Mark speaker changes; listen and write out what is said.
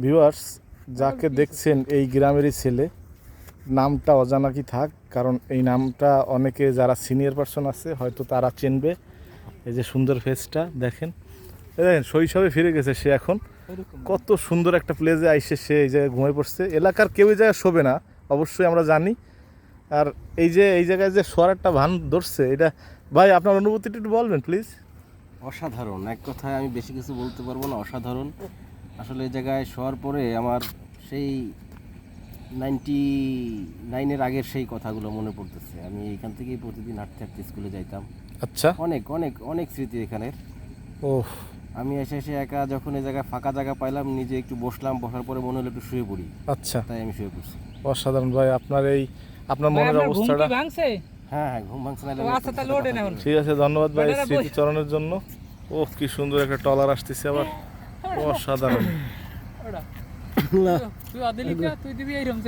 Speaker 1: Viewers, যাকে দেখছেন এই গ্রামেরই ছেলে। নামটা অজানা কি থাক, কারণ এই নামটা অনেকে যারা সিনিয়র পার্সন আছে হয়তো তারা চিনবে। এই যে সুন্দর ফেসটা দেখেন, দেখেন শৈশবে ফিরে গেছে সে। এখন কত সুন্দর একটা প্লেসে আইসে সে এই জায়গায় ঘুমিয়ে পড়ছে। এলাকার কেউ এই জায়গায় শোবে না, অবশ্যই আমরা জানি। আর এই যে এই জায়গায় যে শোয়ার একটা ভান ধরছে, এটা ভাই আপনার অনুভূতিটা একটু বলবেন প্লিজ।
Speaker 2: অসাধারণ, এক কথায় আমি বেশি কিছু বলতে পারবো না। অসাধারণ আসলে এই জায়গায় শোয়ার পরে আমার সেই 99-এর আগের সেই কথাগুলো মনে পড়তেছে। আমি এখান থেকেই প্রতিদিন হাঁটতে হাঁটতে স্কুলে যাইতাম।
Speaker 1: আচ্ছা।
Speaker 2: অনেক অনেক অনেক স্মৃতি এখানের।
Speaker 1: ও,
Speaker 2: আমি এসে একা যখন এই জায়গায় ফাঁকা জায়গা পাইলাম, নিজে একটু বসলাম, বসার পরে মনে হলো একটু শুয়ে পড়ি,
Speaker 1: আচ্ছা,
Speaker 2: তাই আমি শুয়ে পড়ছি।
Speaker 1: অসাধারণ ভাই। আপনার এই আপনার মনের অবস্থাটা।
Speaker 2: হ্যাঁ হ্যাঁ, ঘুম ভাঙছে না।
Speaker 1: ঠিক আছে, ধন্যবাদ ভাই স্মৃতিচরণের জন্য। ও কি সুন্দর একটা টলার আসতেছে আবার, অসাধারণ।
Speaker 3: তুই দিবি এইরকম